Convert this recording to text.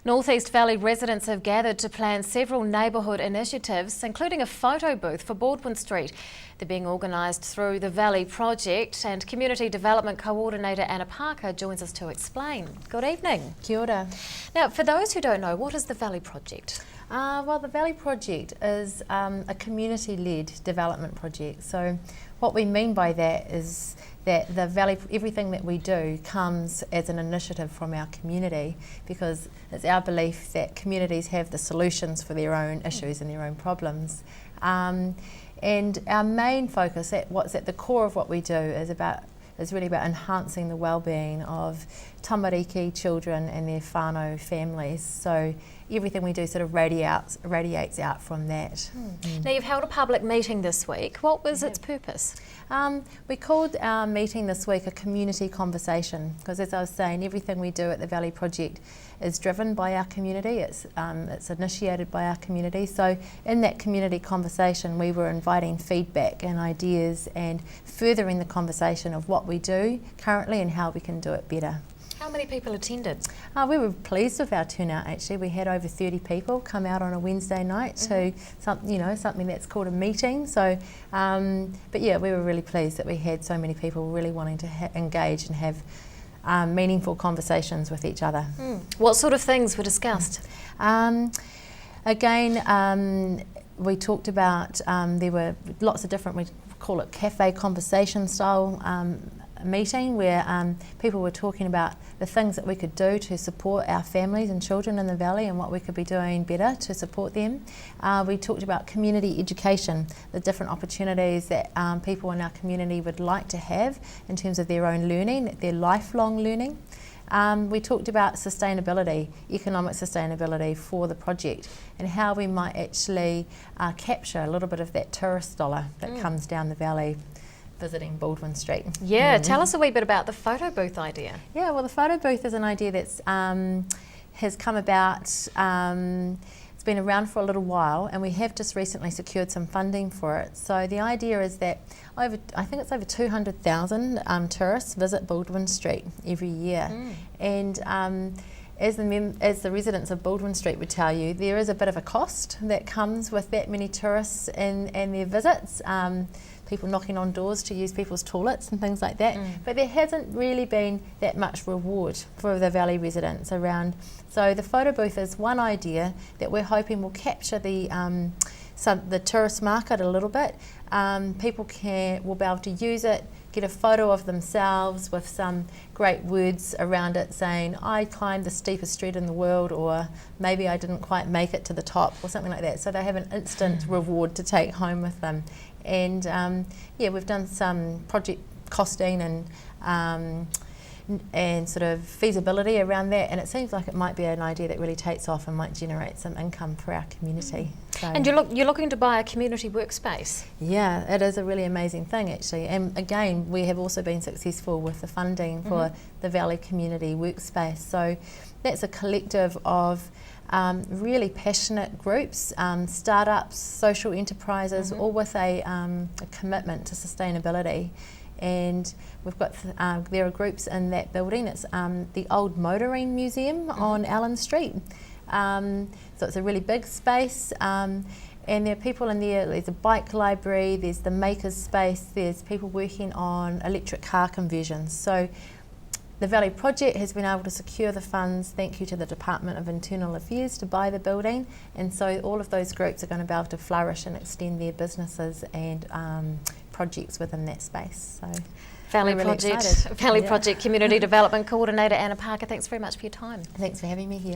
North East Valley residents have gathered to plan several neighbourhood initiatives, including a photo booth for Baldwin Street. They're being organised through the Valley Project, and Community Development Co-ordinator Anna Parker joins us to explain. Good evening. Kia ora. Now, for those who don't know, what is the Valley Project? Well, the Valley Project is a community-led development project. So what we mean by that is that the Valley, everything that we do comes as an initiative from our community, because it's our belief that communities have the solutions for their own issues and their own problems. And our main focus, what's at the core of what we do, is really about enhancing the well-being of tamariki children and their whānau families. So everything we do sort of radiates out from that. Now, you've held a public meeting this week. What was its purpose? We called our meeting this week a community conversation, because as I was saying, everything we do at the Valley Project is driven by our community. It's initiated by our community. So in that community conversation, we were inviting feedback and ideas and furthering the conversation of what we do currently and how we can do it better. How many people attended? We were pleased with our turnout. Actually, we had over 30 people come out on a Wednesday night to something that's called a meeting. So, but yeah, we were really pleased that we had so many people really wanting to engage and have meaningful conversations with each other. What sort of things were discussed? Again, we talked about there were lots of different, we call it cafe conversation style meeting, where people were talking about the things that we could do to support our families and children in the valley and what we could be doing better to support them. We talked about community education, the different opportunities that people in our community would like to have in terms of their own learning, their lifelong learning. We talked about sustainability, economic sustainability for the project, and how we might actually capture a little bit of that tourist dollar that comes down the valley visiting Baldwin Street. Yeah, tell us a wee bit about the photo booth idea. Yeah, well, the photo booth is an idea that's has come about. It's been around for a little while, and we have just recently secured some funding for it. So the idea is that I think it's over 200,000 tourists visit Baldwin Street every year, and as the residents of Baldwin Street would tell you, there is a bit of a cost that comes with that many tourists and their visits. People knocking on doors to use people's toilets and things like that. But there hasn't really been that much reward for the Valley residents around. So the photo booth is one idea that we're hoping will capture the tourist market a little bit. People will be able to use it, get a photo of themselves with some great words around it saying, I climbed the steepest street in the world, or maybe I didn't quite make it to the top, or something like that. So they have an instant reward to take home with them. And yeah, we've done some project costing and sort of feasibility around that, and it seems like it might be an idea that really takes off and might generate some income for our community. So, and you're looking to buy a community workspace? Yeah, it is a really amazing thing actually, and again we have also been successful with the funding for the Valley Community Workspace. So that's a collective of really passionate groups, startups, social enterprises, all with a commitment to sustainability. And we've got there are groups in that building. It's the old motoring museum on Allen Street. So it's a really big space, and there are people in there. There's a bike library, there's the makers space, there's people working on electric car conversions. So the Valley Project has been able to secure the funds, thank you to the Department of Internal Affairs, to buy the building, and so all of those groups are going to be able to flourish and extend their businesses and projects within that space. So Valley really Project, excited. Valley Project Community Development Coordinator Anna Parker, thanks very much for your time. Thanks for having me here.